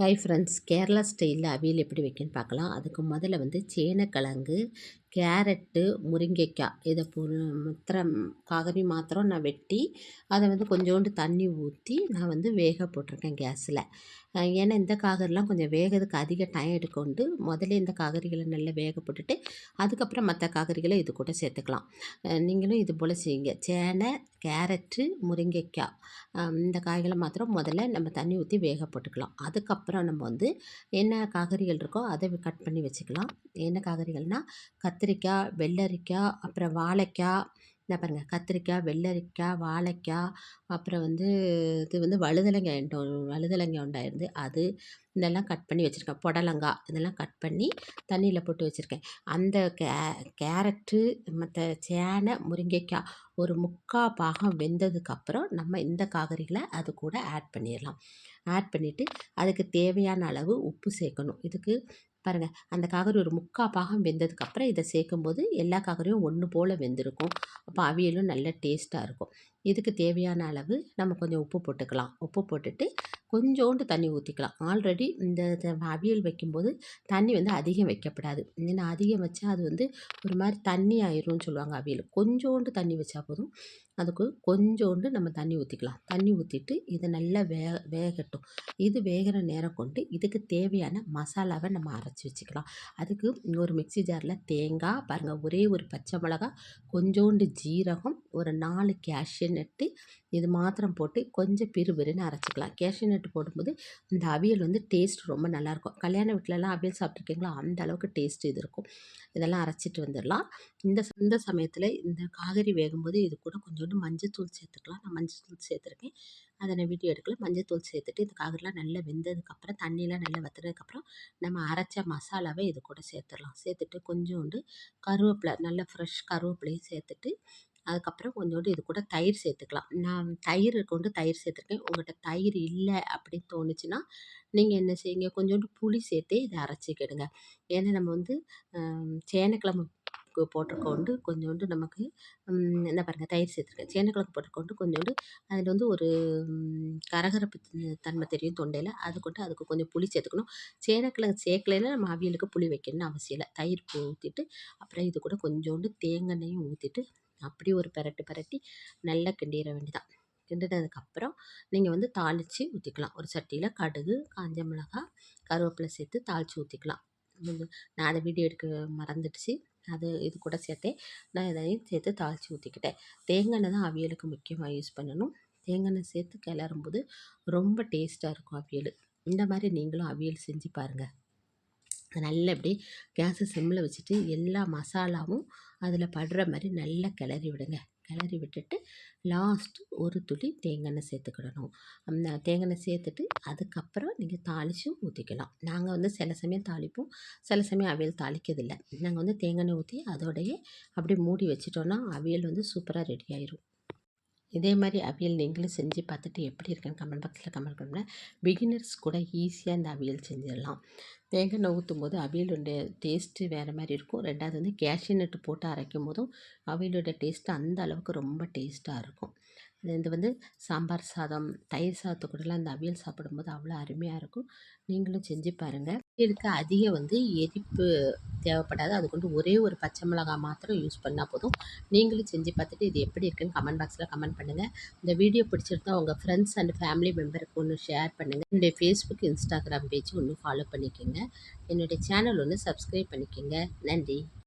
Hi friends, Kerala ஸ்டைலில் அவியல் எப்படி வைக்கன்னு பார்க்கலாம். அதுக்கு முதல்ல சேனக்கிழங்கு, கேரட்டு, முருங்கைக்காய் இதை காகரி மாத்திரம் நான் வெட்டி அதை கொஞ்சோண்டு தண்ணி ஊற்றி நான் வேக போட்டிருக்கேன் கேஸில். ஏன்னா இந்த காகரிலாம் கொஞ்சம் வேகிறதுக்கு அதிக டைம் எடுக்கொண்டு முதல்ல இந்த காகரிகளை நல்லா வேக போட்டுட்டு அதுக்கப்புறம் மற்ற காகரிகளை இது கூட சேர்த்துக்கலாம். நீங்களும் இது போல் செய்யுங்க. சேனை, கேரட்டு, முருங்கைக்காய் இந்த காய்களை மாத்திரம் முதல்ல நம்ம தண்ணி ஊற்றி வேக போட்டுக்கலாம். அதுக்கப்புறம் நம்ம என்ன காய்கறிகள் இருக்கோ அதை கட் பண்ணி வச்சுக்கலாம். என்ன காய்கறிகள்னால் கத்திரிக்காய், வெள்ளரிக்காய், அப்புறம் வாழைக்காய். இந்த பாருங்கள், கத்திரிக்காய், வெள்ளரிக்காய், வாழைக்காய், அப்புறம் இது வழுதலங்காய் உண்டாயிருந்து அது இதெல்லாம் கட் பண்ணி வச்சுருக்கேன். புடலங்காய் இதெல்லாம் கட் பண்ணி தண்ணியில் போட்டு வச்சுருக்கேன். அந்த கேரட்டு, மற்ற சேனை, முருங்கைக்காய் ஒரு 3/4 பாகம் வெந்ததுக்கப்புறம் நம்ம இந்த காய்கறிகளை அது கூட ஆட் பண்ணிடலாம். ஆட் பண்ணிவிட்டு அதுக்கு தேவையான அளவு உப்பு சேர்க்கணும். இதுக்கு பாருங்கள், அந்த காய்கறி ஒரு 3/4 பாகம் வெந்ததுக்கப்புறம் இதை சேர்க்கும்போது எல்லா காய்கறியும் ஒன்று போல் வெந்திருக்கும். அப்போ அவியலும் நல்ல டேஸ்ட்டாக இருக்கும். இதுக்கு தேவையான அளவு நம்ம கொஞ்சம் உப்பு போட்டுக்கலாம். உப்பு போட்டுட்டு கொஞ்சோண்டு தண்ணி ஊற்றிக்கலாம். ஆல்ரெடி இந்த அவியல் வைக்கும்போது தண்ணி அதிகம் வைக்கப்படாது. ஏன்னா அதிகம் வச்சா அது ஒரு மாதிரி தண்ணி ஆயிரும்னு சொல்லுவாங்க அவியல். கொஞ்சோண்டு தண்ணி வச்சா போதும். அதுக்கு கொஞ்சோண்டு நம்ம தண்ணி ஊற்றிக்கலாம். தண்ணி ஊற்றிட்டு இதை நல்லா வேகட்டும். இது வேகிற நேரம் கொண்டு இதுக்கு தேவையான மசாலாவை நம்ம அரைச்சி வச்சுக்கலாம். அதுக்கு ஒரு மிக்ஸி ஜாரில் தேங்காய் பாருங்கள், ஒரே ஒரு பச்சை மிளகா, கொஞ்சோண்டு ஜீரகம், ஒரு 4 கேஷ்யூ நட்டு இது மாத்திரம் போட்டு கொஞ்சம் பிறுபிறுன்னு அரைச்சிக்கலாம். கேஷ்யூ நட்டு போடும்போது இந்த அவியல் டேஸ்ட் ரொம்ப நல்லாயிருக்கும். கல்யாண வீட்டிலலாம் அவியல் சாப்பிட்ருக்கீங்களா, அந்த அளவுக்கு டேஸ்ட் இது இருக்கும். இதெல்லாம் அரைச்சிட்டு வந்துடலாம். இந்த சமயத்தில் இந்த காய்கறி வேகும்போது இது கூட கொஞ்சோண்டு மஞ்சத்தூள் சேர்த்துக்கலாம். நான் மஞ்சத்தூள் சேர்த்துருக்கேன். அதை நான் வீடியோ எடுக்கல. மஞ்சத்தூள் சேர்த்துட்டு இந்த காய்கறிலாம் நல்லா வெந்ததுக்கப்புறம் தண்ணியெலாம் நல்லா வற்றுனதுக்கப்புறம் நம்ம அரைச்ச மசாலாவை இது கூட சேர்த்துடலாம். சேர்த்துட்டு கொஞ்சோண்டு கருவேப்பிலை, நல்ல ஃப்ரெஷ் கருவேப்பிலையும் சேர்த்துட்டு அதுக்கப்புறம் கொஞ்சோண்டு இது கூட தயிர் சேர்த்துக்கலாம். நான் தயிர் கொண்டு தயிர் சேர்த்துருக்கேன். உங்கள்கிட்ட தயிர் இல்லை அப்படின்னு தோணுச்சுன்னா நீங்கள் என்ன செய்யுங்க, கொஞ்சோண்டு புளி சேர்த்து இதை அரைச்சிக்கிடுங்க. ஏன்னா நம்ம சேனக்கிழங்கு போட்டிருக்கோண்டு கொஞ்சோண்டு நமக்கு என்ன பாருங்கள், தயிர் சேர்த்துருக்கேன். சேனக்கிழங்கு போட்டிருக்கோண்டு கொஞ்சோண்டு அதில் ஒரு கரகரப்பு தன்மை தெரியும் தொண்டையில். அதுக்கு கொஞ்சம் புளி சேர்த்துக்கணும். சேனக்கிழங்கு சேர்க்கலைன்னா நம்ம அவியலுக்கு புளி வைக்கணும்னு அவசியம் இல்லை. தயிர் ஊற்றிட்டு அப்புறம் இது கூட கொஞ்சோண்டு தேங்காய் ஊற்றிட்டு அப்படி ஒரு பெரட்டி நல்லா கிண்டிட வேண்டியதான். கிண்டினதுக்கப்புறம் நீங்கள் தாளித்து ஊற்றிக்கலாம். ஒரு சட்டியில் கடுகு, காஞ்ச மிளகாய், கருவேப்பிலை சேர்த்து தாளித்து ஊற்றிக்கலாம். நான் அதை வீடியோ எடுக்க மறந்துடுச்சு. இது கூட சேர்த்தேன். நான் இதையும் சேர்த்து தாளித்து ஊற்றிக்கிட்டேன். தேங்காய் எண்ணெய் தான் அவியலுக்கு முக்கியமாக யூஸ் பண்ணணும். தேங்காய் எண்ணெய் சேர்த்து கிளறும்போது ரொம்ப டேஸ்ட்டாக இருக்கும் அவியல். இந்த மாதிரி நீங்களும் அவியல் செஞ்சு பாருங்கள். நல்லா இப்படி கேஸை சிம்மில் வச்சுட்டு எல்லா மசாலாவும் அதில் படுற மாதிரி நல்லா கிளறி விடுங்க. கிளறி விட்டுட்டு லாஸ்ட்டு ஒரு துளி தேங்காய் எண்ணெய் சேர்த்துக்கிடணும். அந்த தேங்காய் எண்ணெய் சேர்த்துட்டு அதுக்கப்புறம் நீங்கள் தாளிச்சும் ஊற்றிக்கலாம். நாங்கள் சில சமயம் தாளிப்போம், சில சமயம் அவியல் தாளிக்கிறதில்ல. நாங்கள் தேங்காய் எண்ணெய் ஊற்றி அதோடையே அப்படியே மூடி வச்சிட்டோன்னா அவியல் சூப்பராக ரெடி ஆயிரும். இதே மாதிரி அவியல் நீங்களும் செஞ்சு பார்த்துட்டு எப்படி இருக்குன்னு கமெண்ட் பாக்ஸில் கமெண்ட் பண்ணுங்கள். பிகினர்ஸ் கூட ஈஸியாக இந்த அவியல் செஞ்சிடலாம். தேங்காய் எண்ணெய் ஊற்றும் போது அவியலுடைய டேஸ்ட்டு வேறு மாதிரி இருக்கும். ரெண்டாவது கேஷ்யூ நட்டு போட்டு அரைக்கும் போதும் அவியலோட டேஸ்ட்டு அந்த அளவுக்கு ரொம்ப டேஸ்ட்டாக இருக்கும். இது சாம்பார் சாதம், தயிர் சாதத்து கூடலாம் இந்த அவியல் சாப்பிடும்போது அவ்வளோ அருமையாக இருக்கும். நீங்களும் செஞ்சு பாருங்கள். இதுக்கு அதிக எரிப்பு தேவைப்படாது. அதுக்கு ஒரே ஒரு பச்சை மிளகாய் மாத்திரம் யூஸ் பண்ணால் போதும். நீங்களும் செஞ்சு பார்த்துட்டு இது எப்படி இருக்குன்னு கமெண்ட் பாக்ஸில் கமெண்ட் பண்ணுங்கள். இந்த வீடியோ பிடிச்சிருந்தா உங்கள் ஃப்ரெண்ட்ஸ் அண்ட் ஃபேமிலி மெம்பருக்கு ஒன்று ஷேர் பண்ணுங்கள். என்னுடைய ஃபேஸ்புக், இன்ஸ்டாகிராம் பேஜ் ஒன்று ஃபாலோ பண்ணிக்கோங்க. என்னுடைய சேனல் ஒன்று சப்ஸ்கிரைப் பண்ணிக்கோங்க. நன்றி.